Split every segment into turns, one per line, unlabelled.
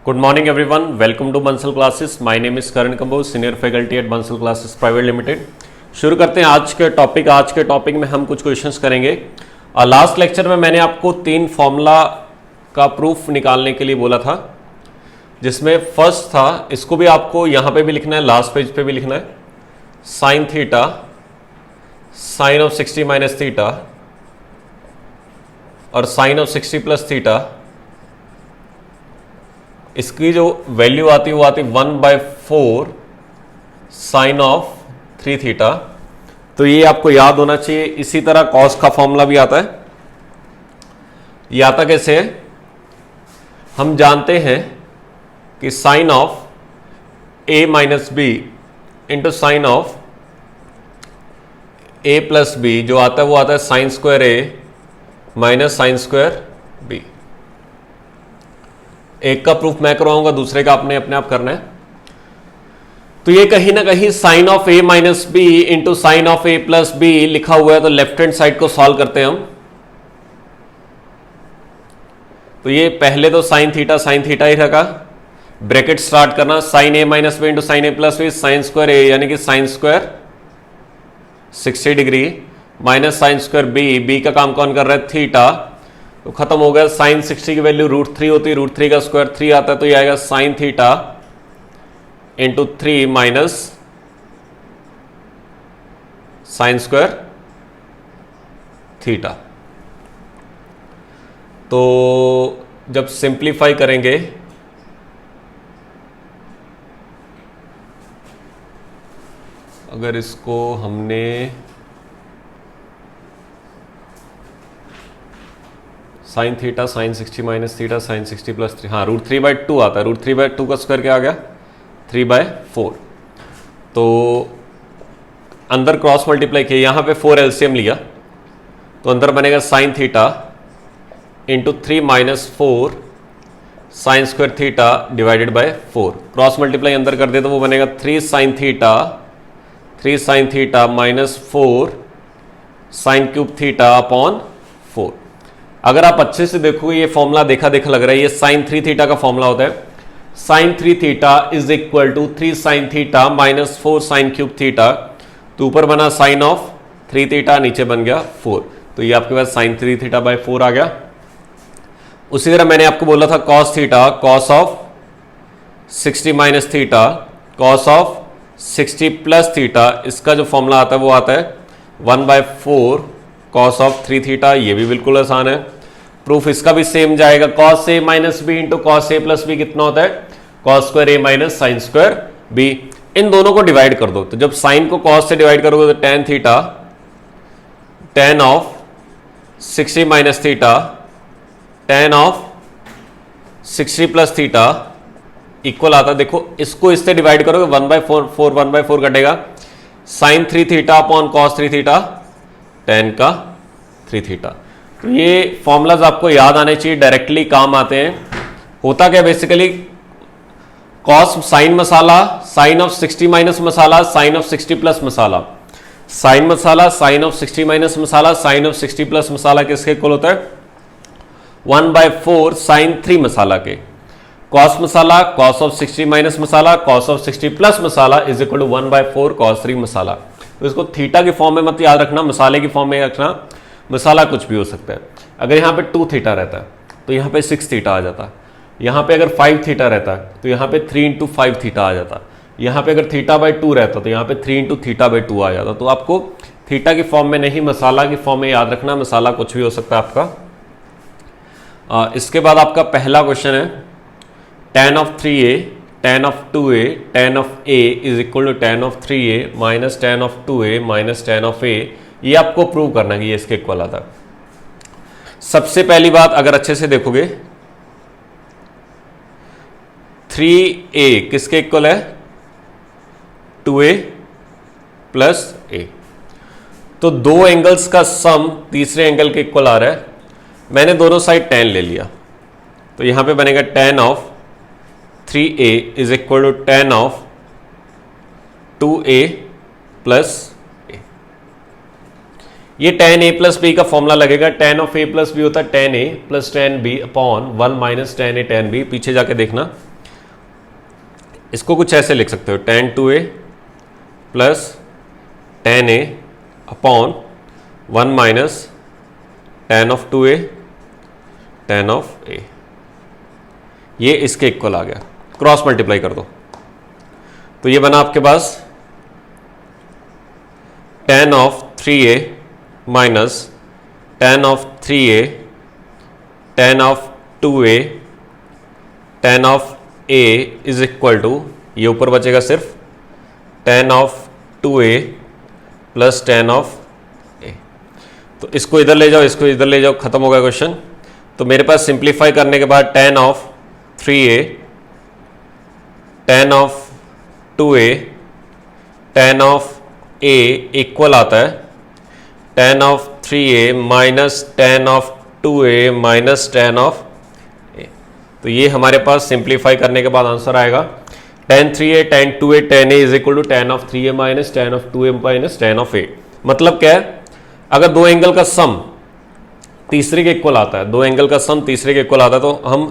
Good morning everyone, welcome to Bansal classes. My name is Karan Kamboj, senior faculty at Bansal classes private limited. शुरू करते हैं आज के टॉपिक में हम कुछ क्वेश्चंस करेंगे। लास्ट लेक्चर में मैंने आपको 3 फॉर्मूला का प्रूफ निकालने के लिए बोला था, जिसमें फर्स्ट था, इसको भी आपको यहाँ पे भी लिखना है, लास्ट पेज पे भी लिखना है, sign theta sine of 60 minus theta और साइन ऑफ 60 प्लस थीटा। इसकी जो वैल्यू आती है वो आती है 1/4 साइन ऑफ 3 थीटा। तो ये आपको याद होना चाहिए। इसी तरह कॉस का फॉर्मूला भी आता है। ये आता कैसे है? हम जानते हैं कि sine of a minus B into sine of a plus B जो आता है वो आता है sine square a minus sine square b। एक का प्रूफ मैं करवाऊंगा, दूसरे का आपने अपने आप करना है। तो ये कहीं ना कहीं sine of a minus B into sine of a plus B लिखा हुआ है, तो लेफ्ट हैंड साइड को सॉल्व करते हैं हम। तो ये पहले तो साइन थीटा ही रखा, ब्रैकेट स्टार्ट करना, sine a minus B into sine a plus B sine square a यानी कि sine square 60 degree minus sine square b का काम कौन कर रहा है? थीटा। तो खत्म हो गया। साइन 60 की वैल्यू √3 होती है, √3 का स्क्वायर 3 आता है, तो ये आएगा sine theta into 3 minus sine square theta. तो जब सिंप्लीफाई करेंगे अगर इसको हमने sign theta sign 60 minus theta sine 60 plus 3, हाँ √3/2 आता है। √3/2 का स्क्वायर क्या आ गया? 3/4। तो अंदर क्रॉस मल्टीप्लाई किया, यहाँ पे 4 एलसीएम लिया, तो अंदर बनेगा sine theta into 3 minus 4 sine square theta divided bye 4। Cross multiply अंदर कर दे तो वो बनेगा 3 sine theta minus 4 sine cube theta upon 4। अगर आप अच्छे से देखोगे ये फॉर्मूला देखा लग रहा है, ये साइन 3 थीटा का फॉर्मूला होता है। Sine 3 theta is equal to 3 sine theta minus 4 sine cube theta. तो ऊपर बना साइन ऑफ 3 थीटा, नीचे बन गया 4। तो ये आपके पास साइन 3 थीटा बाय 4 आ गया। उसी तरह मैंने आपको बोला था cos theta, cos of 60 minus theta, cos of 60 plus theta. इसका जो फॉर्मूला आता है वो आता है 1/4 कॉस ऑफ 3 थीटा। ये भी बिल्कुल आसान है। प्रूफ इसका भी सेम जाएगा, cos a minus B into cos a plus B कितना होता है? Cos square a minus sine square b। इन दोनों को डिवाइड कर दो, तो जब साइन को कॉस से डिवाइड करोगे तो tan theta tan of 60 minus theta tan of 60 plus theta equal आता है। देखो इसको इससे डिवाइड करोगे 1/4 कटेगा, sine 3 theta upon cos 3 theta tan का 3 थीटा। तो ये फॉर्मूलाज आपको याद आने चाहिए, डायरेक्टली काम आते हैं। होता क्या basically, cos sine masala, sine of 60 minus masala, sine of 60 plus masala, sine masala, sine of 60 minus masala, sine of 60 plus masala किसके इक्वल होता है? 1/4 साइन 3 मसाला के। Cos masala cos of 60 minus masala, cos of 60 plus masala is equal to 1/4 cos 3 masala. तो इसको थीटा के फॉर्म में मत याद रखना, मसाले की फॉर्म में रखना। मसाला कुछ भी हो सकता है। अगर यहाँ पे 2 थीटा रहता है तो यहाँ पे 6 थीटा आ जाता। यहाँ पे अगर 5 थीटा रहता है तो यहाँ पे 3 × 5 थीटा आ जाता। यहाँ पे अगर θ/2 रहता तो यहाँ पे 3 × θ/2 आ जाता। तो आपको थीटा की फॉर्म में नहीं, मसाला की फॉर्म में याद रखना। मसाला कुछ भी हो सकता है आपका। इसके बाद आपका पहला क्वेश्चन है tan of 3a tan of 2a tan of a is equal to tan of 3a minus tan of 2a minus tan of a। ये आपको प्रूव करना है कि ये इसके इक्वल आता है। सबसे पहली बात, अगर अच्छे से देखोगे 3a किसके इक्वल है? 2a plus a। तो दो एंगल्स का सम तीसरे एंगल के इक्वल आ रहा है। मैंने दोनों साइड tan ले लिया, तो यहां पे बनेगा tan of 3a is equal to tan of 2a plus a। ये tan a प्लस b का फॉर्मूला लगेगा। tan of a plus b होता है tan a plus tan b upon 1 minus tan a tan b। पीछे जाके देखना इसको कुछ ऐसे लिख सकते हो, tan 2a प्लस tan a upon 1 minus tan of 2a tan of a, ये इसके इक्वल आ गया। क्रॉस मल्टीप्लाई कर दो तो ये बना आपके पास tan of 3a minus tan of 3a tan of 2a tan of a is equal to, ये ऊपर बचेगा सिर्फ tan of 2a प्लस tan of a। तो इसको इधर ले जाओ, इसको इधर ले जाओ, खत्म हो गया क्वेश्चन। तो मेरे पास सिंप्लीफाई करने के बाद tan of 3a tan of 2a tan of a equal आता है tan of 3a minus tan of 2a minus tan of a। तो ये हमारे पास सिंप्लीफाई करने के बाद आंसर आएगा tan 3a tan 2a tan a is equal to tan of 3a minus tan of 2a minus tan of a। मतलब क्या है, अगर दो एंगल का सम तीसरे के इक्वल आता है, दो एंगल का सम तीसरे के इक्वल आता है, तो हम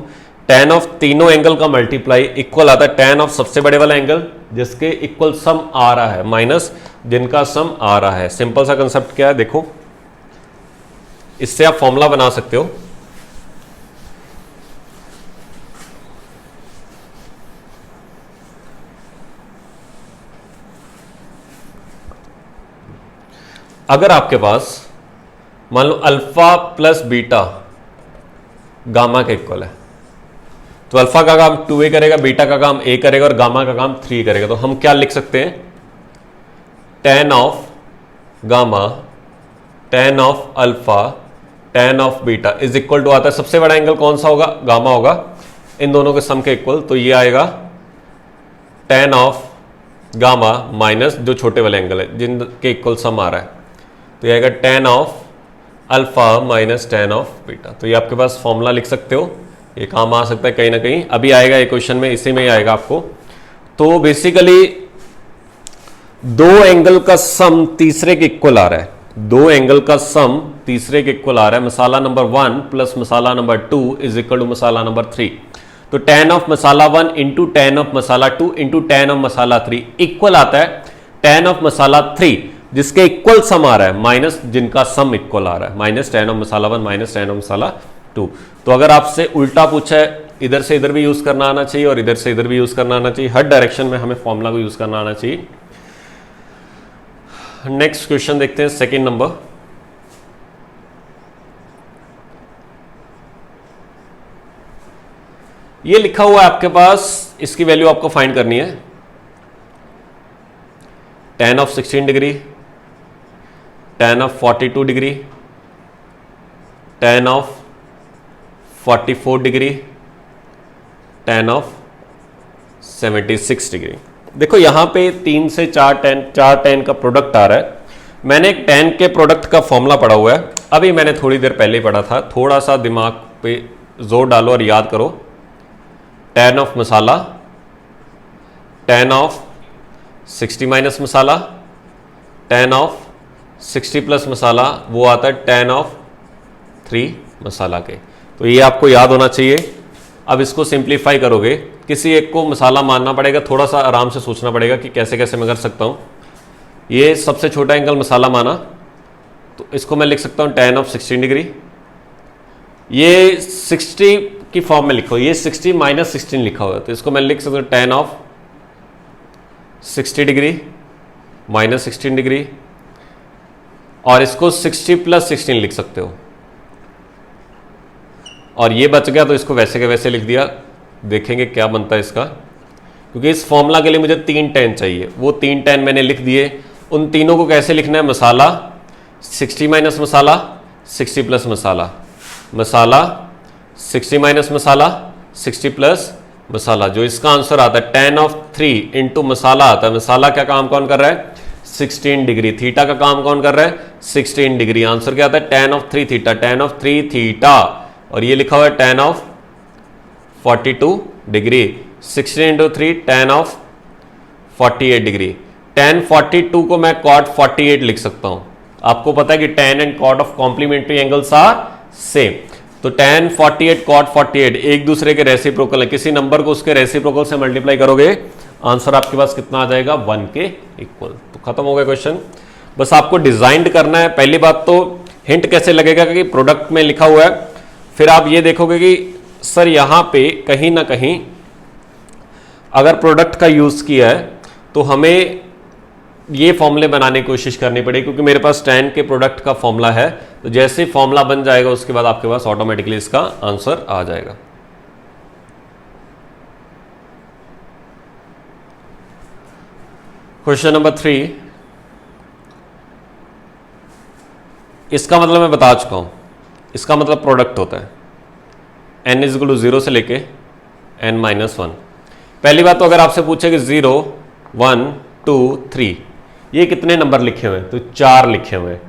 tan ऑफ तीनों एंगल का मल्टीप्लाई इक्वल आता है tan ऑफ सबसे बड़े वाला एंगल जिसके इक्वल सम आ रहा है माइनस जिनका सम आ रहा है। सिंपल सा कंसेप्ट क्या है, देखो इससे आप फॉर्मूला बना सकते हो। अगर आपके पास मान लो अल्फा प्लस बीटा गामा के इक्वल है, तो अल्फा का काम 2a करेगा, बीटा का काम a करेगा और गामा का काम 3 करेगा। तो हम क्या लिख सकते हैं, tan of gamma tan of alpha tan of beta is equal to आता है, सबसे बड़ा एंगल कौन सा होगा, गामा होगा, इन दोनों के सम के इक्वल। तो ये आएगा tan ऑफ गामा माइनस जो छोटे वाले एंगल है जिनके इक्वल सम आ रहा है, तो ये आएगा tan of alpha minus tan of beta. तो ये आपके पास फॉर्मूला लिख सकते हो, ये काम आ सकता है कहीं ना कहीं, अभी आएगा ये क्वेश्चन में, इसी में ही आएगा आपको। तो बेसिकली दो एंगल का सम तीसरे के इक्वल आ रहा है, दो एंगल का सम तीसरे के इक्वल आ रहा है। Masala number 1 plus masala number 2 is equal to masala number 3। तो tan of masala 1 into tan of masala 2 into tan of masala 3 equal आता है tan ऑफ मसाला 3 जिसके इक्वल सम आ रहा है माइनस जिनका सम इक्वल आ रहा है, minus tan of masala 1 minus tan of masala 2। तो अगर आपसे उल्टा पूछा है, इधर से इधर भी यूज करना आना चाहिए और इधर से इधर भी यूज करना आना चाहिए, हर डायरेक्शन में हमें फॉर्मूला को यूज करना आना चाहिए। नेक्स्ट क्वेश्चन देखते हैं, सेकंड नंबर। ये लिखा हुआ है आपके पास, इसकी वैल्यू आपको फाइंड करनी है। tan of 16 degree, tan of 42 degree, tan of 44 degree, tan of 76 degree. देखो यहां पे 3 से 4 tan का प्रोडक्ट आ रहा है। मैंने एक tan के प्रोडक्ट का फॉर्मूला पढ़ा हुआ है, अभी मैंने थोड़ी देर पहले ही पढ़ा था, थोड़ा सा दिमाग पे जोर डालो और याद करो। tan of masala, tan of 60 minus masala, tan of 60 plus masala, वो आता है tan ऑफ 3 मसाला के। तो ये आपको याद होना चाहिए। अब इसको सिंप्लीफाई करोगे, किसी एक को मसाला मानना पड़ेगा, थोड़ा सा आराम से सोचना पड़ेगा कि कैसे कैसे मैं कर सकता हूँ। ये सबसे छोटा एंगल मसाला माना, तो इसको मैं लिख सकता हूँ tan ऑफ 16 डिग्री। ये 60 की फॉर्म में लिखो, ये 60 माइनस 16 लिखा हुआ है, तो इसको मैं लिख सकता हूँ tan of 60 degree minus 16 degree, और इसको 60 प्लस 16 लिख सकते हो। और ये बच गया तो इसको वैसे के वैसे लिख दिया, देखेंगे क्या बनता है इसका, क्योंकि इस फॉर्मूला के लिए मुझे 3 tan चाहिए, वो 3 tan मैंने लिख दिए। उन तीनों को कैसे लिखना है, मसाला 60 माइनस मसाला 60 प्लस मसाला, मसाला 60 माइनस मसाला 60 प्लस मसाला, जो इसका आंसर आता है tan ऑफ 3 इंटू मसाला आता है। मसाला क्या काम कौन कर रहा है, 16 डिग्री, थीटा का काम कौन कर रहा है, 16 डिग्री। आंसर क्या आता है, tan of 3 theta, tan of 3 theta, और ये लिखा हुआ है tan of 42 degree, 16 into 3 tan of 48 degree. tan 42 को मैं cot 48 लिख सकता हूं। आपको पता है कि tan and cot of complementary angles are same, तो tan 48 cot 48 एक दूसरे के रेसिप्रोकल है। किसी नंबर को उसके रेसिप्रोकल से मल्टीप्लाई करोगे आंसर आपके पास कितना आ जाएगा 1 के इक्वल। तो खत्म हो गया क्वेश्चन। बस आपको डिजाइन करना है। पहली बात तो हिंट कैसे लगेगा कि प्रोडक्ट में लिखा हुआ है, फिर आप ये देखोगे कि सर यहां पे कहीं ना कहीं अगर प्रोडक्ट का यूज किया है तो हमें ये फॉर्मूले बनाने की कोशिश करनी पड़ेगी, क्योंकि मेरे पास tan के प्रोडक्ट का फॉर्मूला है। तो जैसे फॉर्मूला बन जाएगा उसके बाद आपके पास ऑटोमेटिकली इसका आंसर आ जाएगा। क्वेश्चन नंबर 3, इसका मतलब मैं बता चुका हूं, इसका मतलब प्रोडक्ट होता है n इज इक्वल टू 0 से लेके n-1। पहली बात तो अगर आपसे पूछे कि 0 1 2 3 ये कितने नंबर लिखे हुए हैं, तो 4 लिखे हुए हैं।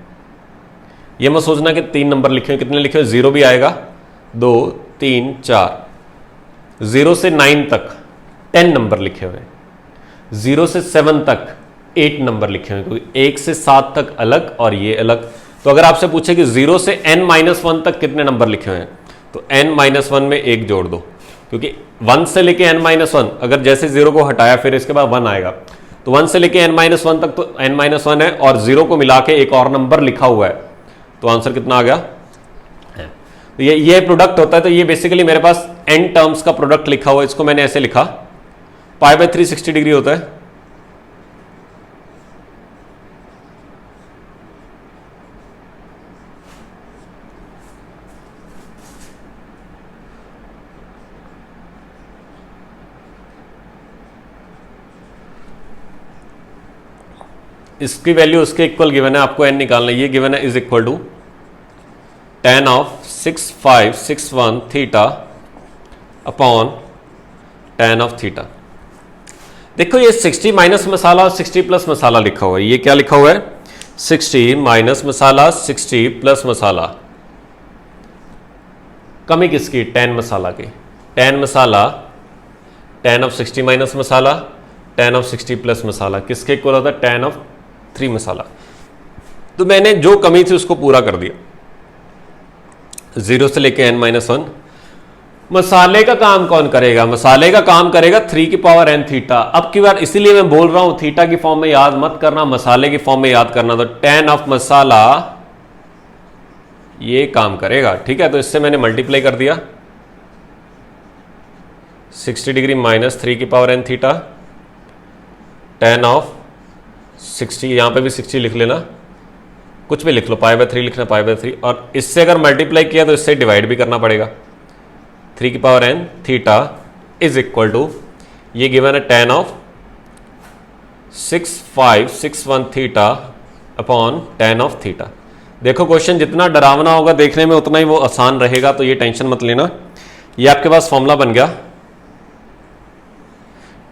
ये मत सोचना कि 3 नंबर लिखे हुए, कितने लिखे हुए, 0 भी आएगा, 2 3 4। 0 से 9 तक 10 नंबर लिखे हुए हैं, 0 से 7 तक 8 नंबर लिखे हुए हैं, क्योंकि 1 से 7 तक अलग और ये अलग। तो अगर आपसे पूछे कि 0 से n-1 तक कितने नंबर लिखे हुए हैं, तो n-1 में 1 जोड़ दो, क्योंकि 1 से लेके n-1, अगर जैसे 0 को हटाया फिर इसके बाद 1 आएगा, तो 1 से लेके n-1 तक तो n-1 है और 0 को मिला के एक और नंबर लिखा हुआ है, तो आंसर कितना आ गया है। तो ये प्रोडक्ट होता है। तो ये बेसिकली मेरे पास n टर्म्स का प्रोडक्ट लिखा हुआ है, इसको मैंने ऐसे लिखा, π/3 60 डिग्री होता है। इसकी वैल्यू उसके इक्वल गिवन है, आपको n निकालना है। ये गिवन है is equal to tan of 6 5 6 1 theta upon tan of theta. देखो ये 60 माइनस मसाला और 60 प्लस मसाला लिखा हुआ है। ये क्या लिखा हुआ है, 60 माइनस मसाला 60 प्लस मसाला। कमी किसकी, tan मसाला की। tan masala tan of 60 minus masala, tan of 60 plus masala किसके इक्वल होता है, tan ऑफ 3 मसाला। तो मैंने जो कमी थी उसको पूरा कर दिया, 0 से लेके n-1। मसाले का काम कौन करेगा, मसाले का काम करेगा 3 की पावर n थीटा। अब की बार इसीलिए मैं बोल रहा हूं थीटा की फॉर्म में याद मत करना, मसाले की फॉर्म में याद करना। तो tan ऑफ मसाला ये काम करेगा, ठीक है। तो इससे मैंने मल्टीप्लाई कर दिया, 60 डिग्री माइनस 3 की power n theta, tan of 60, यहां पे भी 60 लिख लेना, कुछ भी लिख लो, π/3 लिखना, π/3। और इससे अगर मल्टीप्लाई किया तो इससे डिवाइड भी करना पड़ेगा, 3 की power n theta is equal to, ये गिवन है tan of 6 5 6 1 theta upon tan of theta. देखो क्वेश्चन जितना डरावना होगा देखने में उतना ही वो आसान रहेगा, तो ये टेंशन मत लेना। ये आपके पास फॉर्मूला बन गया,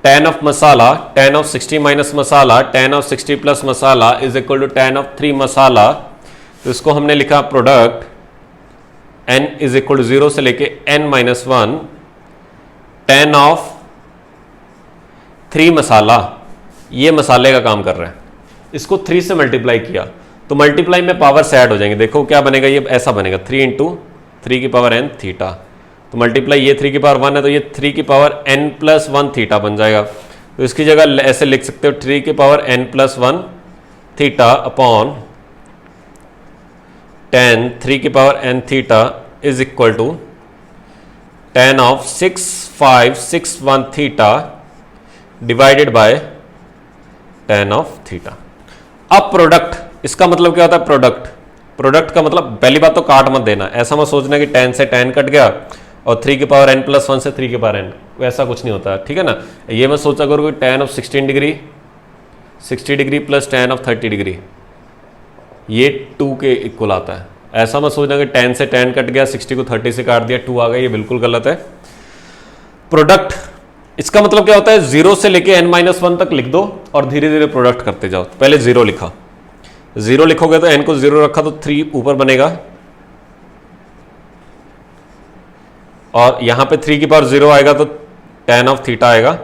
tan of masala tan of 60 minus masala tan of 60 plus masala is equal to tan of 3 masala. तो इसको हमने लिखा product n is equal to 0 से लेके n-1 tan ऑफ 3 मसाला, ये मसाले का काम कर रहा है। इसको 3 से मल्टीप्लाई किया तो मल्टीप्लाई में पावर से ऐड हो जाएंगे। देखो क्या बनेगा, ये ऐसा बनेगा 3 इंटू 3 की पावर n थीटा। तो मल्टीप्लाई ये 3 की पावर 1 है तो ये 3 की पावर n+1 थीटा बन जाएगा। तो इसकी जगह ऐसे लिख सकते हो 3 की power n+1 theta upon tan 3 की power n theta is equal to tan of 6 5 6 1 theta divided by tan of theta. अब प्रोडक्ट, इसका मतलब क्या होता है प्रोडक्ट, प्रोडक्ट का मतलब पहली बात तो काट मत देना, ऐसा मत सोचना कि tan से tan कट गया और 3 की पावर n+1 से 3 की पावर n, वैसा कुछ नहीं होता, ठीक है ना। ये मैं सोचा करो कि tan of 16 degree 60 degree plus tan of 30 degree ये 2 के इक्वल आता है। ऐसा मत सोचना कि tan से tan कट गया, 60 को 30 से काट दिया 2 आ गया, ये बिल्कुल गलत है। प्रोडक्ट इसका मतलब क्या होता है, 0 से लेके n-1 तक लिख दो और धीरे धीरे प्रोडक्ट करते जाओ। पहले 0 लिखा, 0 लिखोगे तो n को 0 रखा तो 3 ऊपर बनेगा और यहां पे 3 की पावर 0 आएगा तो tan ऑफ थीटा आएगा।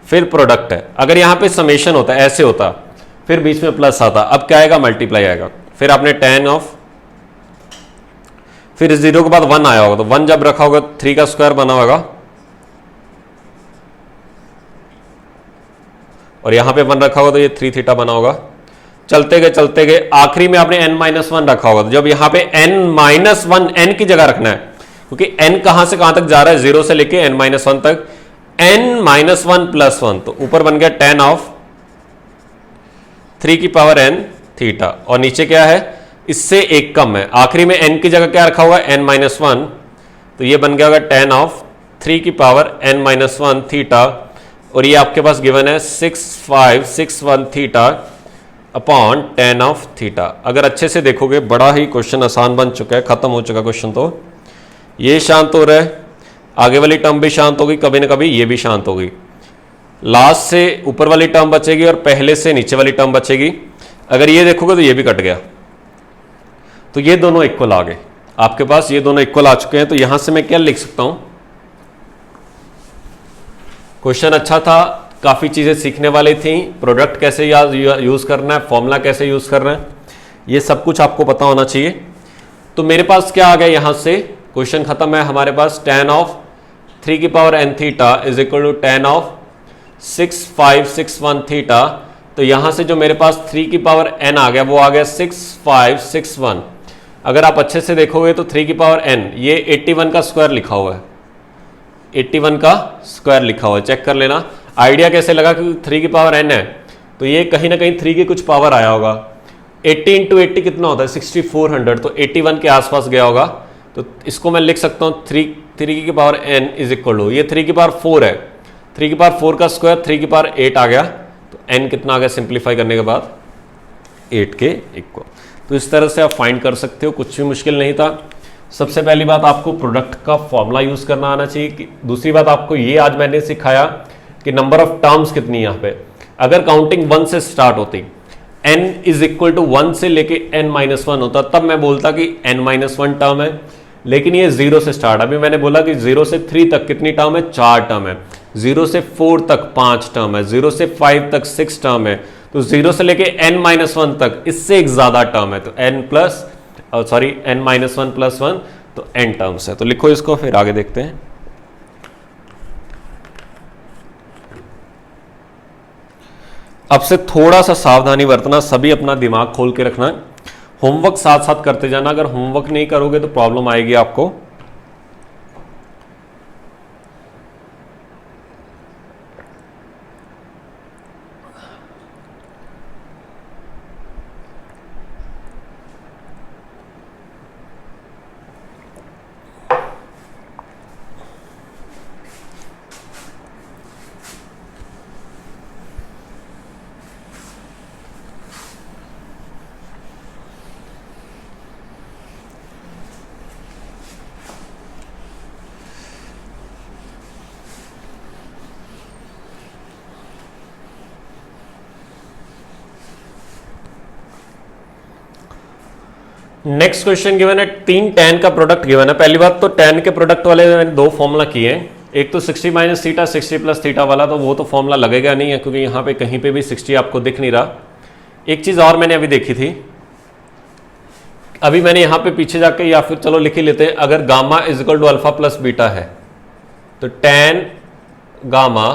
फिर प्रोडक्ट है, अगर यहां पे समेशन होता ऐसे होता फिर बीच में प्लस आता, अब क्या आएगा मल्टीप्लाई आएगा। फिर आपने tan ऑफ, फिर 0 के बाद 1 आया होगा तो 1 जब रखा होगा 3 का स्क्वायर बना होगा और यहां पे 1 रखा होगा तो ये 3 थीटा बना होगा। चलते गए आखिरी में आपने n-1 रखा होगा, तो जब यहां पे n-1 n की जगह रखना है, क्योंकि n कहां से कहां तक जा रहा है, 0 से लेके n-1 तक, n-1 + 1, तो ऊपर बन गया tan ऑफ 3 की पावर n थीटा, और नीचे क्या है, इससे एक कम है, आखिरी में n की जगह क्या रखा हुआ है, n-1, तो ये बन गया होगा tan ऑफ 3 की पावर n-1 थीटा, और ये आपके पास गिवन है 6561 theta upon tan of theta. अगर अच्छे से देखोगे बड़ा ही क्वेश्चन आसान बन चुका है, खत्म हो चुका क्वेश्चन। तो ये शांत हो रहा है, आगे वाली टर्म भी शांत होगी, कभी ना कभी ये भी शांत होगी, लास्ट से ऊपर वाली टर्म बचेगी और पहले से नीचे वाली टर्म बचेगी। अगर ये देखोगे तो ये भी कट गया, तो ये दोनों इक्वल आ गए आपके पास, ये दोनों इक्वल आ चुके हैं। तो यहां से मैं क्या लिख सकता हूं, क्वेश्चन अच्छा था, काफी चीजें सीखने वाली थी, प्रोडक्ट कैसे यूज करना है, फॉर्मूला कैसे यूज करना है, ये सब कुछ आपको पता होना चाहिए। तो मेरे पास क्या आ गया, यहां से क्वेश्चन खत्म है हमारे पास, tan ऑफ 3 की power n theta is equal to tan of 6561 theta. तो यहां से जो मेरे पास 3 की पावर n आ गया वो आ गया 6561। अगर आप अच्छे से देखोगे तो 3 की पावर n, ये 81 का स्क्वायर लिखा हुआ है, 81 का स्क्वायर लिखा हुआ है, चेक कर लेना। आइडिया कैसे लगा, क्योंकि 3 की पावर n है तो ये कहीं ना कहीं 3 की कुछ पावर आया होगा। 80 × 80 कितना होता है, 6400, तो 81 के आसपास गया होगा। तो इसको मैं लिख सकता हूँ 3 की power n is equal to, ये 3 की पावर 4 है, 3 की पावर 4 का स्क्वायर 3 की पावर 8 आ गया, तो n कितना आ गया सिंप्लीफाई करने के बाद 8 के इक्वल। तो इस तरह से आप फाइंड कर सकते हो, कुछ भी मुश्किल नहीं था। सबसे पहली बात आपको प्रोडक्ट का फॉर्मूला यूज करना आना चाहिए। दूसरी बात आपको ये आज मैंने सिखाया कि नंबर ऑफ टर्म्स कितनी है यहाँ पे। अगर काउंटिंग 1 से स्टार्ट होती, n इज इक्वल टू 1 से लेके n-1 होता, तब मैं बोलता कि n-1 टर्म है, लेकिन ये 0 से स्टार्ट, अभी मैंने बोला कि 0 से 3 तक कितनी टर्म है, 4 टर्म है, 0 से 4 तक 5 टर्म है, 0 से 5 तक 6 टर्म है, तो 0 से लेके n-1 तक इससे एक ज्यादा टर्म है, तो n-1 + 1, तो n टर्म्स है। तो लिखो इसको, फिर आगे देखते हैं। अब से थोड़ा सा सावधानी बरतना, सभी अपना दिमाग खोल के रखना, होमवर्क साथ साथ करते जाना। अगर होमवर्क नहीं करोगे तो प्रॉब्लम आएगी आपको। नेक्स्ट क्वेश्चन गिवन है, 3 tan का प्रोडक्ट गिवन है। पहली बात तो tan के प्रोडक्ट वाले मैंने 2 फॉर्मूला किए हैं, एक तो 60 - थीटा 60 + थीटा वाला, तो वो तो फॉर्मूला लगेगा नहीं है क्योंकि यहाँ पे कहीं पे भी 60 आपको दिख नहीं रहा। एक चीज और मैंने अभी देखी थी, अभी मैंने यहाँ पे पीछे जाके, या फिर चलो लिख ही लेते हैं, अगर gamma is equal to alpha plus beta है तो tan gamma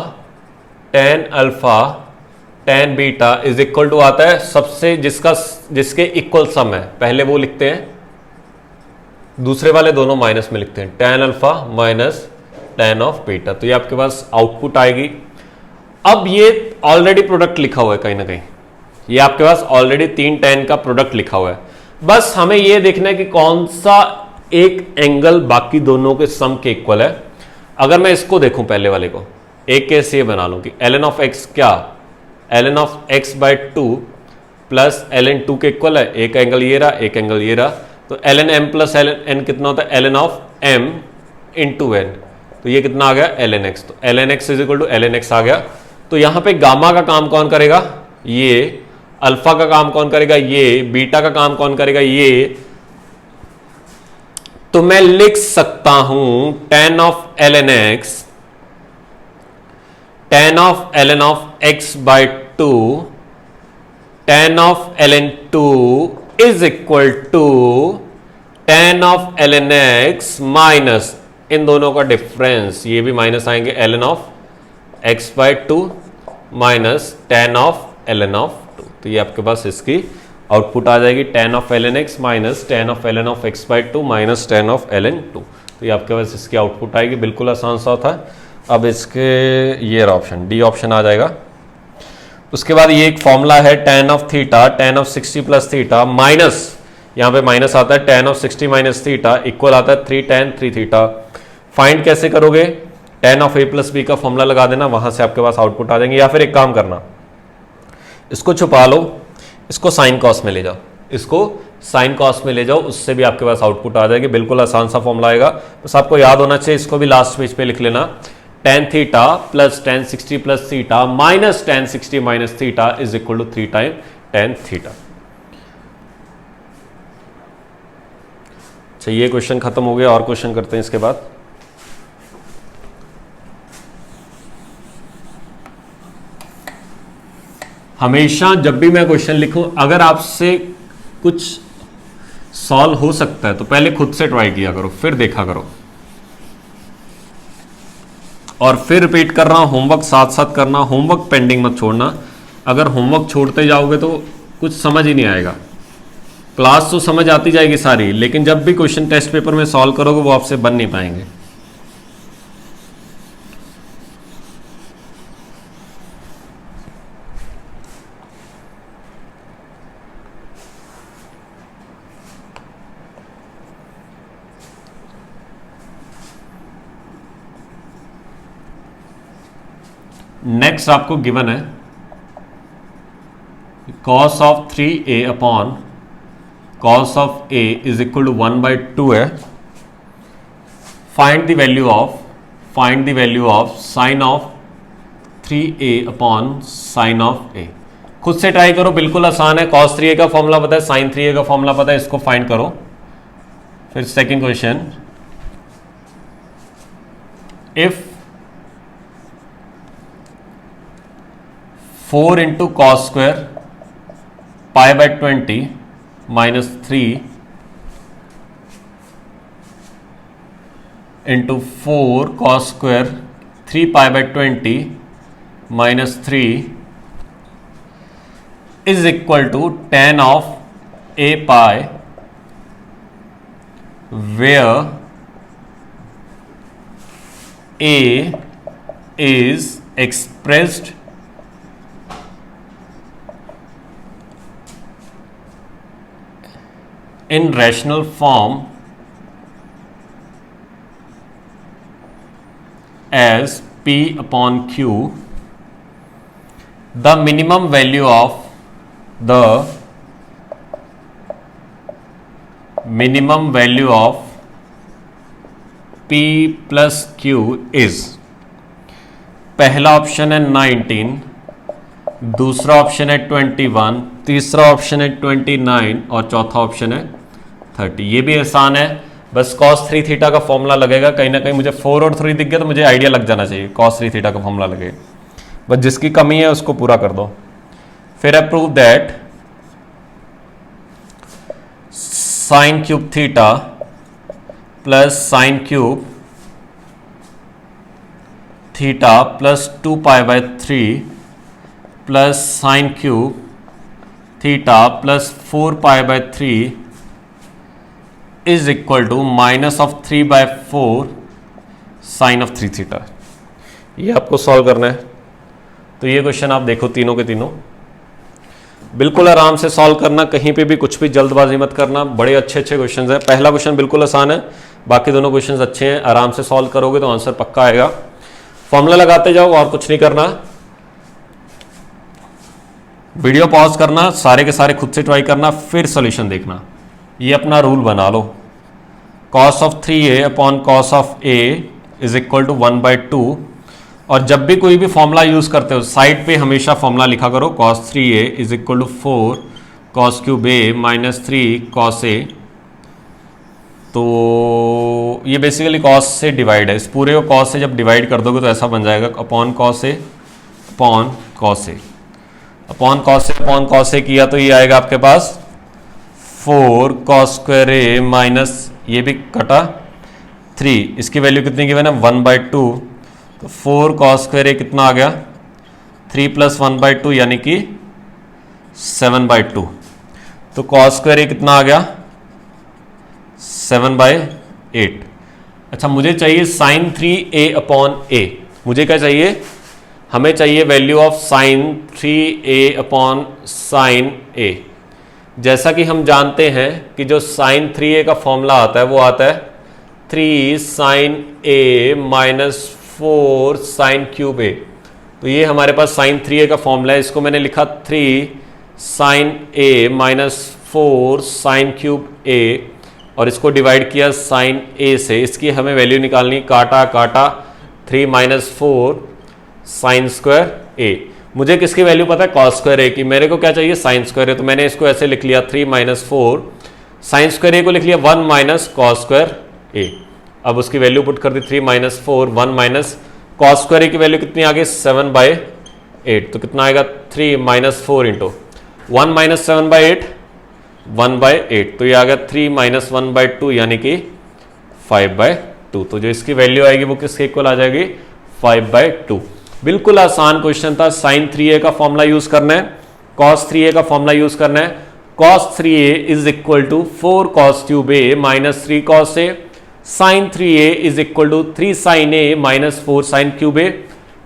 tan alpha tan beta is equal to आता है सबसे जिसके इक्वल सम है, पहले वो लिखते हैं, दूसरे वाले दोनों माइनस में लिखते हैं, tan alpha minus tan of beta. तो ये आपके पास आउटपुट आएगी। अब ये ऑलरेडी प्रोडक्ट लिखा हुआ है कहीं ना कहीं, ये आपके पास ऑलरेडी 3 tan का प्रोडक्ट लिखा हुआ है, बस हमें ये देखना है कि कौन सा एक एंगल बाकी दोनों के सम के इक्वल है। अगर मैं इसको देखूं, पहले वाले को एक केस ये बना लूं कि ln ऑफ x क्या, ln of x/2 plus ln 2 के इक्वल है, एक एंगल ये रहा, एक एंगल ये रहा, तो ln m plus ln n कितना होता है, ln of m into n, तो ये कितना आ गया ln x, तो ln x is equal to ln x आ गया। तो यहां पे गामा का काम कौन करेगा, ये, अल्फा का काम कौन करेगा, ये, बीटा का काम कौन करेगा, ये, तो मैं लिख सकता हूं tan of ln x, tan of ln of x/2 tan of ln 2 is equal to tan of ln x minus इन दोनों का डिफरेंस, ये भी माइनस आएंगे, ln of x/2 minus tan of ln of 2। तो ये आपके पास इसकी आउटपुट आ जाएगी, tan of ln x minus tan of ln of x by 2 minus tan of ln 2। तो ये आपके पास इसकी आउटपुट आएगी, बिल्कुल आसान सा था। अब इसके ये ऑप्शन डी ऑप्शन आ जाएगा। उसके बाद ये एक फॉर्मूला है tan of theta, tan of 60 plus theta minus, यहाँ पे माइनस आता है, tan of 60 minus theta equal आता है 3 tan 3 थीटा। फाइंड कैसे करोगे? Tan of a plus b का फॉर्मूला लगा देना, वहां से आपके पास आउटपुट आ जाएंगे। या फिर एक काम करना, इसको छुपा लो, इसको साइन कॉस में ले जाओ, इसको साइन कॉस में ले जाओ, उससे भी आपके पास आउटपुट आ जाएगी। बिल्कुल आसान सा फॉर्मूला आएगा, बस आपको याद होना चाहिए। इसको भी लास्ट पेज पे लिख लेना, tan theta plus tan 60 plus theta minus tan 60 minus theta is equal to 3 time tan theta. अच्छा, ये क्वेश्चन खत्म हो गया। और क्वेश्चन करते हैं इसके बाद। हमेशा जब भी मैं क्वेश्चन लिखूं, अगर आपसे कुछ सॉल्व हो सकता है तो पहले खुद से ट्राई किया करो, फिर देखा करो, और फिर रिपीट कर रहा हूं, होमवर्क साथ साथ करना, होमवर्क पेंडिंग मत छोड़ना। अगर होमवर्क छोड़ते जाओगे तो कुछ समझ ही नहीं आएगा। क्लास तो समझ आती जाएगी सारी, लेकिन जब भी क्वेश्चन टेस्ट पेपर में सॉल्व करोगे वो आपसे बन नहीं पाएंगे। नेक्स्ट आपको गिवन है cos of 3a upon cos of a is equal to 1/2 है। Find the value of sine of 3a upon sine of a। खुद से ट्राई करो, बिल्कुल आसान है। cos 3a का फॉर्मूला पता है, साइन 3a का फॉर्मूला पता है, इसको फाइंड करो। फिर second question, if 4 into cos square pi by 20 minus 3 into 4 cos square 3 pi by 20 minus 3 is equal to tan of a pi, where a is expressed in rational form as P upon Q, the minimum value of P plus Q is, पहला option है 19, दूसरा option है 21, तीसरा option है 29 और चौथा option है 30। ये भी आसान है, बस cos 3 थीटा का फॉर्मूला लगेगा। कहीं ना कहीं मुझे 4 और 3 दिख गया तो मुझे आइडिया लग जाना चाहिए, cos 3 थीटा का फॉर्मूला लगेगा। बस जिसकी कमी है उसको पूरा कर दो। फिर है prove that sine cube theta plus sine cube theta plus 2 pi by 3 plus sine cube theta plus 4 pi by 3 is equal to minus of 3/4 sine of 3 theta. ये आपको सॉल्व करना है। तो ये क्वेश्चन आप देखो, तीनों के तीनों बिल्कुल आराम से सॉल्व करना, कहीं पे भी कुछ भी जल्दबाजी मत करना। बड़े अच्छे अच्छे क्वेश्चन हैं। पहला क्वेश्चन बिल्कुल आसान है, बाकी दोनों क्वेश्चन अच्छे हैं। आराम से सॉल्व करोगे तो आंसर पक्का आएगा। फॉर्मूला लगाते जाओ और कुछ नहीं करना। वीडियो पॉज करना, सारे के सारे खुद से ट्राई करना, फिर सॉल्यूशन देखना। ये अपना रूल बना लो, cos of 3a upon cos of a is equal to 1/2। और जब भी कोई भी फॉर्मूला यूज करते हो साइड पे हमेशा फॉर्मूला लिखा करो, cos 3a is equal to 4 cos cube a minus 3 cos a। तो ये बेसिकली cos से डिवाइड है, इस पूरे को cos से जब डिवाइड कर दोगे तो ऐसा बन जाएगा upon cos a upon cos a upon cos a upon cos a किया तो ये आएगा आपके पास 4 cos स्क्वायर a माइनस, ये भी कटा 3, इसकी वैल्यू कितनी गिवन है 1/2। तो 4 cos स्क्वायर a कितना आ गया 3 + 1/2 यानी कि 7/2। तो cos स्क्वायर ए कितना आ गया 7/8। अच्छा मुझे चाहिए sin 3a/a। मुझे क्या चाहिए, हमें चाहिए value of sin 3a/sin a। जैसा कि हम जानते हैं कि जो sin 3a का फॉर्मूला आता है वो आता है 3 sin a - 4 sin cube a। तो ये हमारे पास sin 3a का फॉर्मूला है, इसको मैंने लिखा 3 sin a - 4 sin cube a और इसको डिवाइड किया sin a से। इसकी हमें वैल्यू निकालनी, काटा काटा 3 - 4 sin स्क्वायर a। मुझे किसकी वैल्यू पता है, cos स्क्वायर a की। मेरे को क्या चाहिए, sin स्क्वायर a। तो मैंने इसको ऐसे लिख लिया 3 - 4 sin स्क्वायर a को लिख लिया 1 - cos स्क्वायर a। अब उसकी वैल्यू पुट कर दी 3 - 4 1 - cos स्क्वायर a की वैल्यू कितनी आ गई 7/8। तो कितना आएगा 3 - 4 इंटू 1 - 7/8 1/8। तो ये आ गया 3 - 1/2 यानी कि 5/2। तो जो इसकी वैल्यू आएगी वो किसके इक्वल आ जाएगी 5/2। बिल्कुल आसान क्वेश्चन था। sin 3a का फॉर्मूला यूज करना है, cos 3a का फॉर्मूला यूज करना है। cos 3a is equal to 4 cos cube a - 3 cos a। sin 3a is equal to 3 sin a - 4 sin cube a।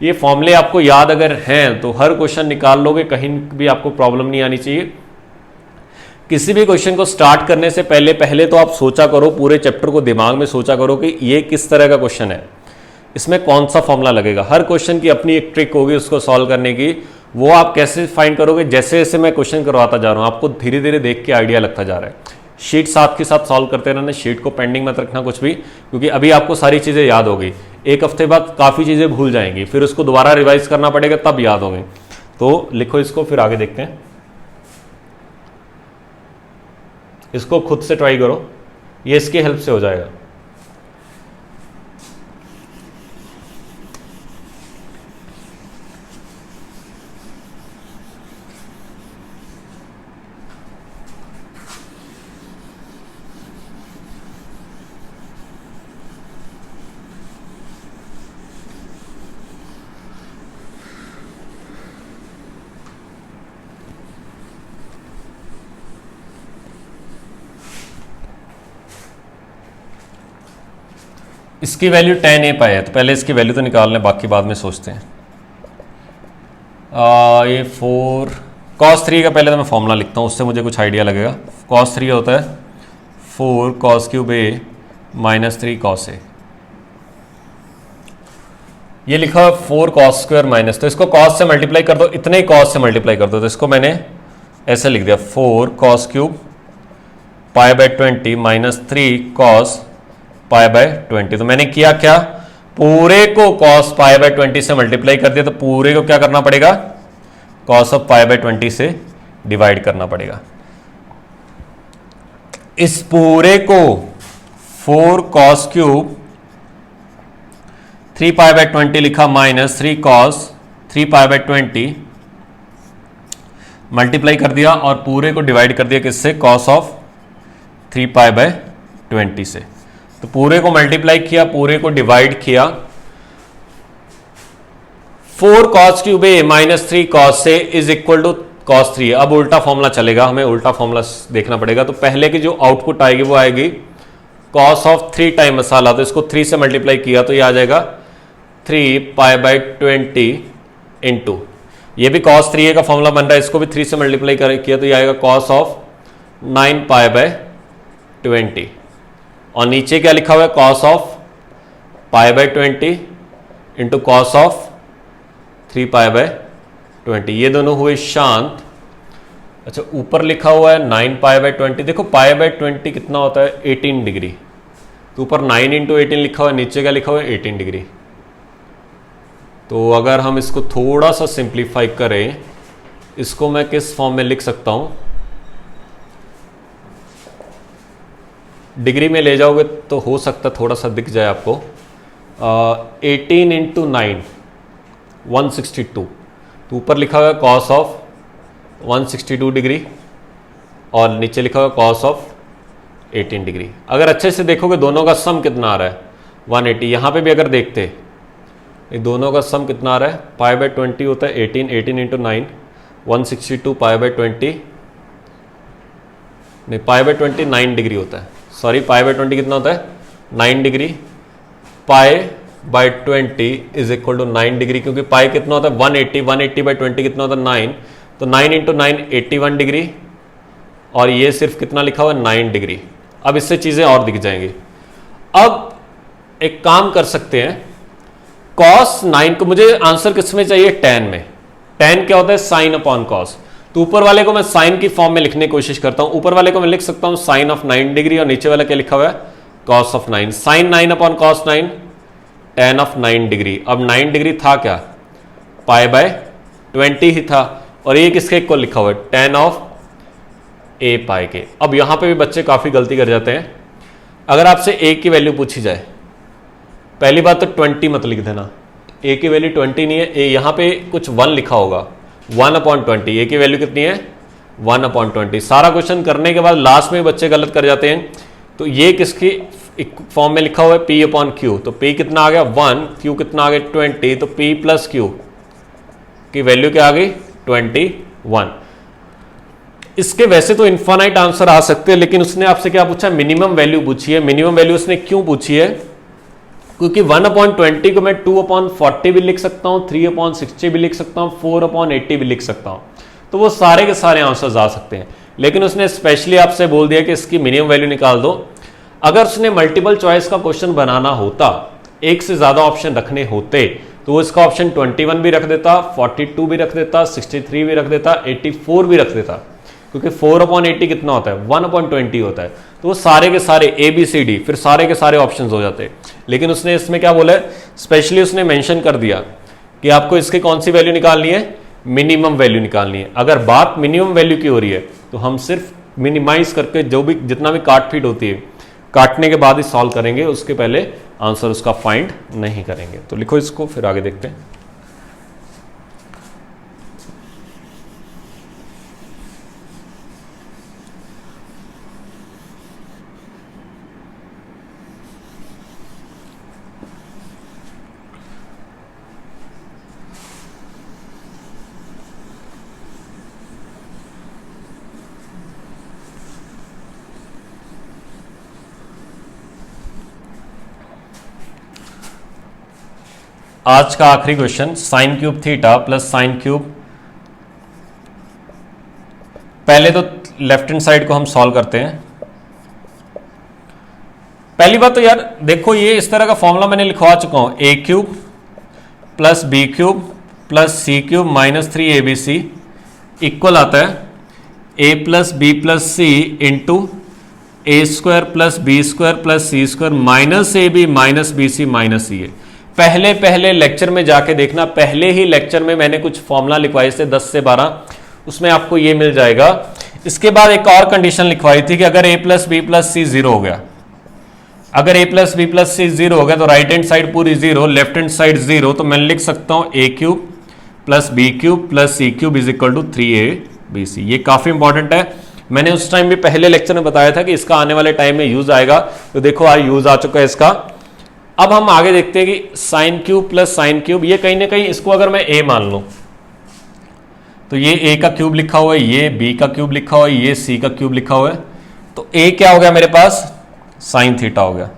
ये फॉर्मूले आपको याद अगर हैं तो हर क्वेश्चन निकाल लोगे, कहीं भी आपको प्रॉब्लम नहीं आनी चाहिए। किसी भी क्वेश्चन को स्टार्ट करने से पहले तो आप सोचा करो, पूरे चैप्टर को दिमाग में सोचा करो कि ये किस तरह का क्वेश्चन है, इसमें कौन सा फॉर्मूला लगेगा। हर क्वेश्चन की अपनी एक ट्रिक होगी उसको सॉल्व करने की। वो आप कैसे फाइंड करोगे, जैसे जैसे मैं क्वेश्चन करवाता जा रहा हूँ आपको धीरे धीरे देख के आइडिया लगता जा रहा है। शीट साथ के साथ सॉल्व करते रहना, शीट को पेंडिंग मत रखना कुछ भी, क्योंकि अभी आपको सारी चीज़ें याद होगी। एक हफ्ते बाद काफ़ी चीज़ें भूल जाएंगी, फिर उसको दोबारा रिवाइज करना पड़ेगा तब याद होंगे। तो लिखो इसको, फिर आगे देखते हैं। इसको खुद से ट्राई करो, ये इसकी हेल्प से हो जाएगा। इसकी वैल्यू 10a पाई है, तो पहले इसकी वैल्यू तो निकाल लें, बाकी बाद में सोचते हैं। ये 4 cos 3 का पहले तो मैं फॉर्मूला लिखता हूँ, उससे मुझे कुछ आइडिया लगेगा। cos 3 होता है 4 cos cube a - 3 cos a। ये लिखा 4 cos स्क्वायर माइनस, तो इसको cos से मल्टीप्लाई कर दो, इतने ही cos से मल्टीप्लाई कर दो। तो इसको मैंने ऐसे लिख दिया 4 cos क्यूब π/20 - 3 cos π/20। तो मैंने किया क्या, पूरे को cos π/20 से मल्टीप्लाई कर दिया, तो पूरे को क्या करना पड़ेगा cos ऑफ π/20 से डिवाइड करना पड़ेगा। इस पूरे को 4 cos क्यूब 3 π/20 लिखा माइनस 3 cos 3 π/20 मल्टीप्लाई कर दिया और पूरे को डिवाइड कर दिया किससे, cos ऑफ 3 π/20 से। तो पूरे को मल्टीप्लाई किया, पूरे को डिवाइड किया। 4 cos cube a - 3 cos a is equal to cos 3। अब उल्टा फॉर्मूला चलेगा, हमें उल्टा फॉर्मूला देखना पड़ेगा। तो पहले की जो आउटपुट आएगी वो आएगी cos ऑफ 3 टाइम मसाला, तो इसको 3 से मल्टीप्लाई किया तो ये आ जाएगा 3 π/20 इंटू, ये भी cos 3a का फॉर्मूला बन रहा है, इसको भी 3 से मल्टीप्लाई किया तो ये आएगा cos ऑफ 9 π/20। और नीचे क्या लिखा हुआ है, cos of π/20 into cos of 3 π/20। ये दोनों हुए शांत। अच्छा ऊपर लिखा हुआ है 9 π/20। देखो π/20 कितना होता है 18 डिग्री, तो ऊपर 9 इंटू 18 लिखा हुआ है, नीचे क्या लिखा हुआ है 18 डिग्री। तो अगर हम इसको थोड़ा सा सिंप्लीफाई करें, इसको मैं किस फॉर्म में लिख सकता हूं, डिग्री में ले जाओगे तो हो सकता थोड़ा सा दिख जाए आपको। 18 इंटू 9 162, तो ऊपर लिखा हुआ है cos ऑफ 162 डिग्री और नीचे लिखा हुआ है cos ऑफ 18 डिग्री। अगर अच्छे से देखोगे दोनों का सम कितना आ रहा है 180। यहाँ पे भी अगर देखते ये दोनों का सम कितना आ रहा है, पाई बाय 20 होता है 18, 18 इंटू 9 162 पाई बाय 20, नहीं पाई बाय 20 9 डिग्री होता है, सॉरी पाई बाय 20 कितना होता है 9 degree, pi by 20 is equal to 9 degree, क्योंकि पाई कितना होता है 180, 180 बाय 20 कितना होता है 9, तो 9 इंटू 9 81 डिग्री, और ये सिर्फ कितना लिखा हुआ है 9 डिग्री। अब इससे चीजें और दिख जाएंगी। अब एक काम कर सकते हैं, cos 9 को मुझे आंसर किसमें चाहिए, tan में। tan क्या होता है, साइन अपॉन कॉस, तो ऊपर वाले को मैं साइन की फॉर्म में लिखने की कोशिश करता हूं। ऊपर वाले को मैं लिख सकता हूं साइन ऑफ 9 डिग्री, और नीचे वाला क्या लिखा हुआ है, cos of 9, sine 9 upon cos 9, tan of 9 degree. अब 9 डिग्री था क्या, पाई बाय 20 ही था, और ये किसके इक्वल लिखा हुआ है, tan ऑफ a पाई के। अब यहां पे भी बच्चे काफी गलती कर जाते हैं। अगर आपसे a की वैल्यू पूछी जाए, पहली बात तो 20 मत लिख देना, a की वैल्यू 20 नहीं है, a यहां पे कुछ 1 लिखा होगा, 1/20, a की वैल्यू कितनी है 1/20। सारा क्वेश्चन करने के बाद लास्ट में बच्चे गलत कर जाते हैं, तो ये किसकी फॉर्म में लिखा हुआ है, p/q, तो p कितना आ गया 1, q कितना आ गया 20, तो p प्लस q की वैल्यू क्या आ गई 21। इसके वैसे तो इन्फानाइट आंसर आ सकते हैं, लेकिन उसने आपसे क्या पूछा, मिनिमम वैल्यू पूछी है। मिनिमम वैल्यू उसने क्यों पूछी है, क्योंकि 1/20 को मैं 2/40 भी लिख सकता हूं, 3/60 भी लिख सकता हूं, 4/80 भी लिख सकता हूं, तो वो सारे के सारे आंसर्स आ सकते हैं। लेकिन उसने स्पेशली आपसे बोल दिया कि इसकी मिनिमम वैल्यू निकाल दो। अगर उसने मल्टीपल चॉइस का क्वेश्चन बनाना होता, एक से ज्यादा ऑप्शन रखने होते, तो वो इसका ऑप्शन 21 भी रख देता, 42 भी रख देता, 63 भी रख देता, 84 भी रख देता, क्योंकि 4/80 कितना होता है 1/20 होता है, तो वो सारे के सारे ABCD फिर सारे के सारे ऑप्शंस हो जाते हैं। लेकिन उसने इसमें क्या बोला है, स्पेशली उसने मेंशन कर दिया कि आपको इसकी कौन सी वैल्यू निकालनी है, मिनिमम वैल्यू निकालनी है। अगर बात मिनिमम वैल्यू की हो रही है, तो हम सिर्फ मिनिमाइज करके जो भी जितना भी काट फीट होती है, काटने के बाद ही सॉल्व करेंगे, उसके पहले आंसर उसका फाइंड नहीं करेंगे। तो लिखो इसको, फिर आगे देखते हैं। आज का आखिरी question, sign cube theta plus sine cube. पहले तो लेफ्ट हैंड साइड को हम सॉल्व करते हैं। पहली बात तो यार देखो, ये इस तरह का फॉर्मूला मैंने लिखवा चुका हूं, a cube plus b cube plus c cube minus 3abc equal आता है a plus b plus c into a square plus b square plus c square minus a b minus b c minus c a. पहले lecture में जाके देखना, पहले ही lecture में मैंने कुछ फॉर्मूला लिखवाए थे 10 से 12, उसमें आपको ये मिल जाएगा। इसके बाद एक और कंडीशन लिखवाई थी कि अगर a plus b plus c 0 हो गया, अगर a plus b plus c 0 हो गया तो राइट हैंड साइड पूरी 0, लेफ्ट हैंड साइड 0, तो मैं लिख सकता हूं a cube plus b cube plus c cube is equal to 3abc। ये काफी इंपॉर्टेंट है, मैंने उस टाइम भी पहले लेक्चर में बताया था कि इसका आने वाले टाइम में यूज आएगा, तो देखो आज यूज आ चुका है इसका। अब हम आगे देखते हैं कि sine cube plus sine cube, ये कहीं ना कहीं इसको अगर मैं a मान लूं, तो ये a का क्यूब लिखा हुआ है, ये b का क्यूब लिखा हुआ है, ये c का क्यूब लिखा हुआ है, तो a क्या हो गया मेरे पास, साइन थीटा हो गया,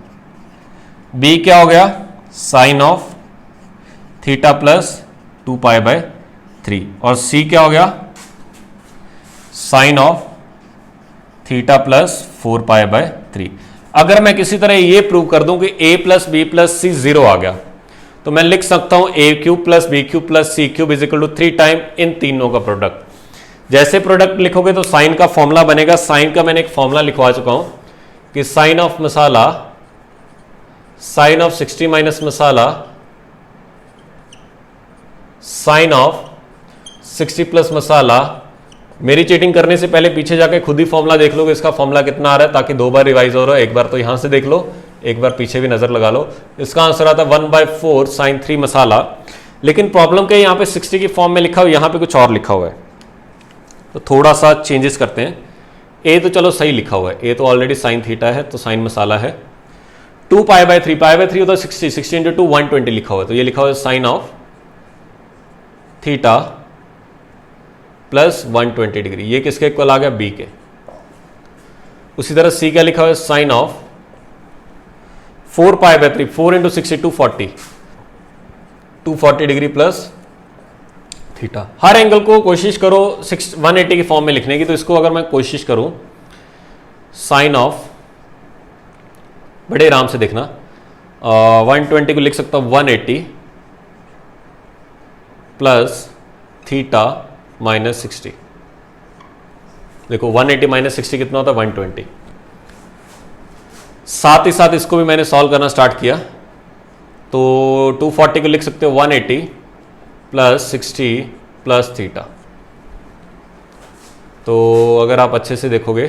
b क्या हो गया, साइन ऑफ थीटा प्लस 2π/3, और c क्या हो गया, साइन ऑफ थीटा प्लस 4π/3। अगर मैं किसी तरह ये प्रूव कर दूं कि a plus b plus c 0 आ गया, तो मैं लिख सकता हूं a cube plus b cube plus c cube is equal to 3 time इन तीनों का प्रोडक्ट। जैसे प्रोडक्ट लिखोगे तो साइन का फॉर्मूला बनेगा, साइन का मैंने एक फॉर्मूला लिखवा चुका हूं कि sine of masala, sine of 60 minus masala, sine of 60 plus masala. मेरी चीटिंग करने से पहले पीछे जाके खुद ही फॉर्मूला देख लोगे इसका फॉर्मूला कितना आ रहा है, ताकि 2 बार रिवाइज हो रहा है। एक बार तो यहां से देख लो, एक बार पीछे भी नजर लगा लो। इसका आंसर आता है 1/4 साइन 3 मसाला। लेकिन प्रॉब्लम क्या है, यहां पे 60 की फॉर्म में लिखा हुआ है, यहां पे कुछ और लिखा हुआ है, तो थोड़ा सा चेंजेस करते हैं। ए तो चलो सही लिखा हुआ है, ए तो ऑलरेडी साइन थीटा है, तो साइन मसाला है। 2 पाई बाय थ्री होता है 60, 60 इंटू 2 120 लिखा हुआ है, तो ये लिखा हुआ है sine of theta plus 120 degree, ये किसके इक्वल आ गया, बी के। उसी तरह सी क्या लिखा हुआ है, sine of 4 pi by 3, 4 into 60 240 degree plus theta. हर एंगल को कोशिश करो 180 की फॉर्म में लिखने की, तो इसको अगर मैं कोशिश करूं साइन ऑफ, बड़े आराम से देखना, 120 को लिख सकता हूं 180 प्लस थीटा माइनस 60। देखो 180 माइनस 60 कितना होता है, 120। साथ ही साथ इसको भी मैंने सॉल्व करना स्टार्ट किया, तो 240 को लिख सकते हो 180 प्लस 60 प्लस थीटा। तो अगर आप अच्छे से देखोगे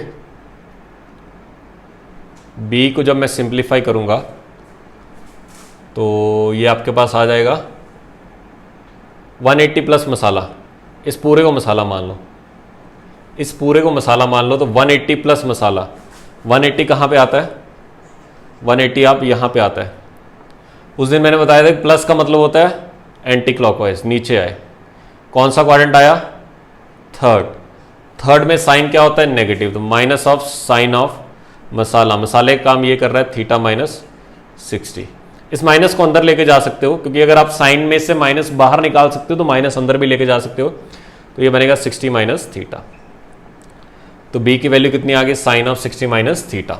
b को जब मैं सिंप्लीफाई करूंगा तो ये आपके पास आ जाएगा 180 प्लस मसाला, इस पूरे को मसाला मान लो, इस पूरे को मसाला मान लो, तो 180 प्लस मसाला, 180 कहाँ पे आता है, 180 आप यहाँ पे आता है। उस दिन मैंने बताया था कि प्लस का मतलब होता है एंटी क्लॉकवाइज, नीचे आए। कौन सा क्वाड्रेंट आया, थर्ड में साइन क्या होता है, नेगेटिव, तो माइनस ऑफ साइन ऑफ मसाला, मसाले का काम ये कर रहा है थीटा माइनस 60। इस माइनस को अंदर लेके जा सकते हो, क्योंकि अगर आप साइन में से माइनस बाहर निकाल सकते हो तो माइनस अंदर भी लेके जा सकते हो, तो ये बनेगा 60 माइनस थीटा। तो b की वैल्यू कितनी आ गई, साइन ऑफ 60 माइनस थीटा।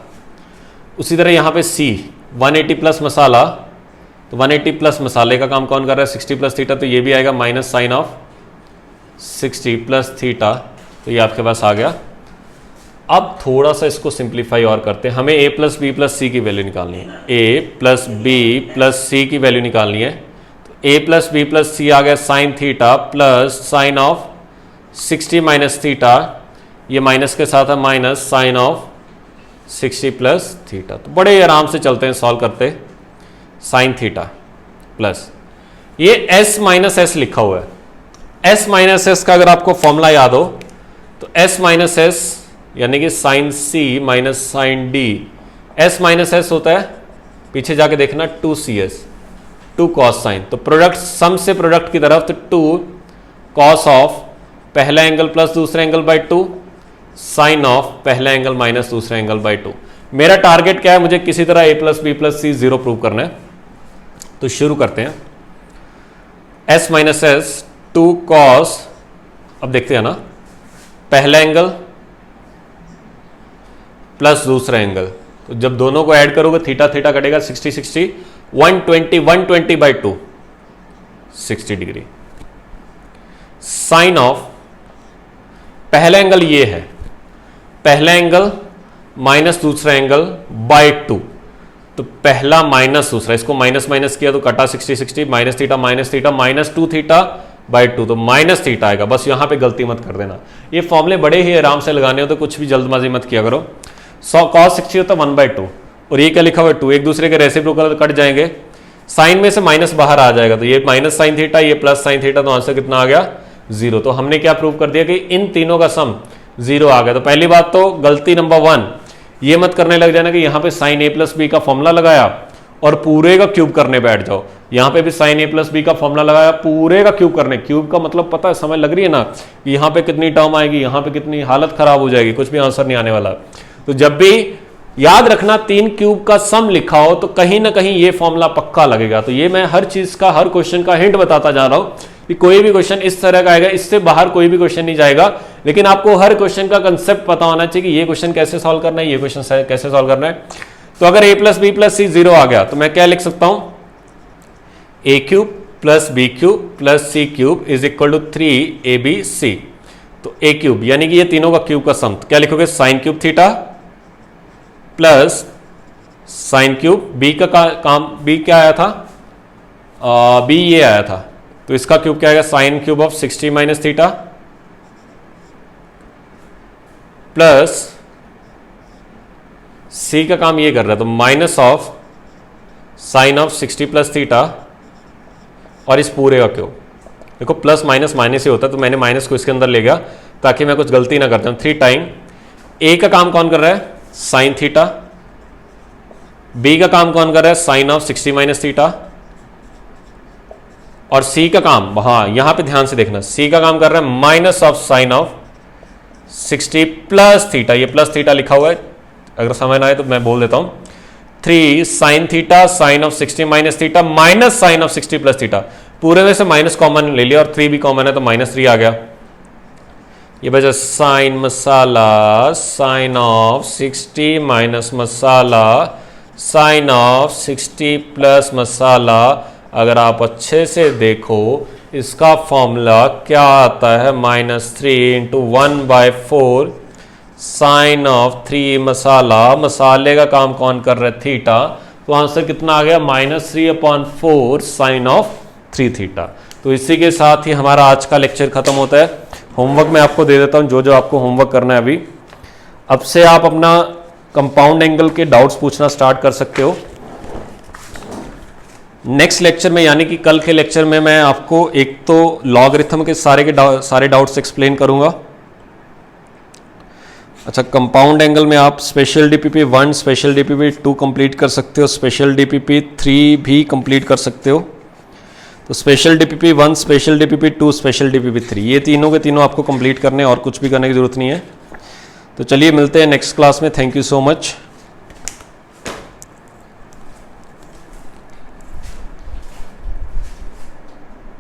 उसी तरह यहाँ पे c 180 प्लस मसाला, तो 180 प्लस मसाले का काम कौन कर रहा है, 60 प्लस थीटा, तो ये भी आएगा minus sine of 60 plus theta, तो ये आपके पास आ गया। अब थोड़ा सा इसको सिंप्लीफाई और करते हैं, हमें a plus b plus c की वैल्यू निकालनी है, a plus b plus c की वैल्यू निकालनी है। तो a plus b plus c आ गया sine theta plus sine of 60 minus theta, ये माइनस के साथ है minus sine of 60 plus theta. तो बड़े आराम से चलते हैं, सॉल्व करते, साइन थीटा प्लस ये s माइनस एस लिखा हुआ है, s माइनस एस का अगर आपको फॉर्मूला याद हो तो s माइनस एस यानी कि sine c minus sine d, s minus s होता है, पीछे जाके देखना 2cs, 2 कॉस साइन, तो प्रोडक्ट सम से प्रोडक्ट की तरफ, तो 2 कॉस ऑफ पहला एंगल प्लस दूसरा एंगल बाय 2 साइन ऑफ पहला एंगल माइनस दूसरा एंगल बाय 2। मेरा टारगेट क्या है, मुझे किसी तरह a plus b plus c 0 prove करना है। तो शुरू करते हैं, s माइनस एस 2 कॉस, अब देखते हैं ना, पहला एंगल प्लस दूसरा एंगल, तो जब दोनों को ऐड करोगे थीटा थीटा कटेगा 60 60, 120 बाई 2 60 डिग्री। साइन ऑफ पहला एंगल ये है, पहला एंगल माइनस दूसरा एंगल बाय 2, तो पहला माइनस दूसरा, इसको माइनस माइनस किया तो कटा 60 60, minus theta minus 2 theta by 2, तो माइनस थीटा आएगा। बस यहां पे गलती मत कर देना, ये फॉर्मूले बड़े ही आराम से लगाने हो, तो कुछ भी जल्दबाजी मत किया करो। कॉस 60 होता है 1/2, और ये क्या लिखा हुआ है 2, एक दूसरे के रेसिप्रोकल कट जाएंगे, साइन में से माइनस बाहर आ जाएगा, तो ये माइनस साइन थीटा, ये प्लस साइन थीटा, तो आंसर कितना आ गया 0। तो हमने क्या प्रूव कर दिया कि इन तीनों का सम 0 आ गया। तो पहली बात तो गलती नंबर 1, ये मत करने लग जाना कि यहाँ पे साइन a प्लस बी का फॉर्मूला लगाया और पूरे का क्यूब करने बैठ जाओ। यहाँ पे भी साइन a प्लस बी का फॉर्मूला लगाया, पूरे का क्यूब करने, क्यूब का मतलब पता है, समझ लग रही है ना, यहाँ पे कितनी टर्म आएगी, यहाँ पे कितनी, हालत खराब हो जाएगी, कुछ भी आंसर नहीं आने वाला। तो जब भी याद रखना 3 क्यूब का सम लिखा हो तो कहीं ना कहीं ये फॉर्मूला पक्का लगेगा। तो ये मैं हर चीज का, हर क्वेश्चन का हिंट बताता जा रहा हूं कि कोई भी क्वेश्चन इस तरह का आएगा, इससे बाहर कोई भी क्वेश्चन नहीं जाएगा, लेकिन आपको हर क्वेश्चन का कंसेप्ट पता होना चाहिए कि ये क्वेश्चन कैसे सॉल्व करना है, ये क्वेश्चन कैसे सॉल्व करना है। तो अगर a plus b plus c 0 आ गया तो मैं क्या लिख सकता हूं, a cube plus b cube plus c cube is equal to 3abc। तो a क्यूब यानी कि ये तीनों का क्यूब का सम, तो क्या लिखोगे, sine cube theta plus sine cube, b का काम, बी क्या आया था, बी ये आया था, तो इसका क्यूब क्या आएगा, sine cube of 60 minus theta plus c का काम ये कर रहा है, तो minus of sine of 60 plus theta और इस पूरे का क्यूब। देखो प्लस माइनस माइनस ही होता है, तो मैंने माइनस को इसके अंदर ले गया ताकि मैं कुछ गलती ना करता हूं। 3 टाइम ए का काम कौन कर रहा है, साइन थीटा बी का काम कौन कर रहा है, साइन ऑफ 60 माइनस थीटा, और सी का काम, हाँ यहां पे ध्यान से देखना, सी का काम कर रहा है minus of sine of 60 plus theta. ये प्लस थीटा लिखा हुआ है, अगर समझ ना आए तो मैं बोल देता हूं, 3 sine theta sine of 60 minus theta minus sine of 60 plus theta. पूरे में से माइनस कॉमन ले लिया और 3 भी कॉमन है तो -3 आ गया। ये बचा sine masala sine of 60 minus masala sine of 60 plus masala. अगर आप अच्छे से देखो इसका फॉर्मूला क्या आता है, -3 × 1/4 साइन ऑफ 3 मसाला। मसाले का काम कौन कर रहा है, थीटा, तो आंसर कितना आ गया, -3/4 साइन ऑफ 3 थीटा। तो इसी के साथ ही हमारा आज का लेक्चर खत्म होता है। होमवर्क मैं आपको दे देता हूं, जो जो आपको होमवर्क करना है अभी। अब से आप अपना कंपाउंड एंगल के डाउट्स पूछना स्टार्ट कर सकते हो। नेक्स्ट लेक्चर में यानी कि कल के लेक्चर में मैं आपको एक तो लॉगरिथम के सारे डाउट्स एक्सप्लेन करूंगा। अच्छा, कंपाउंड एंगल में आप special DPP 1 special DPP 2 complete कर सकते हो, स्पेशल डीपीपी 3 भी कंप्लीट कर सकते हो। तो special DPP 1 special DPP 2 special DPP 3 ये तीनों के तीनों आपको कंप्लीट करने और कुछ भी करने की जरूरत नहीं है। तो चलिए मिलते हैं नेक्स्ट क्लास में। Thank you so much.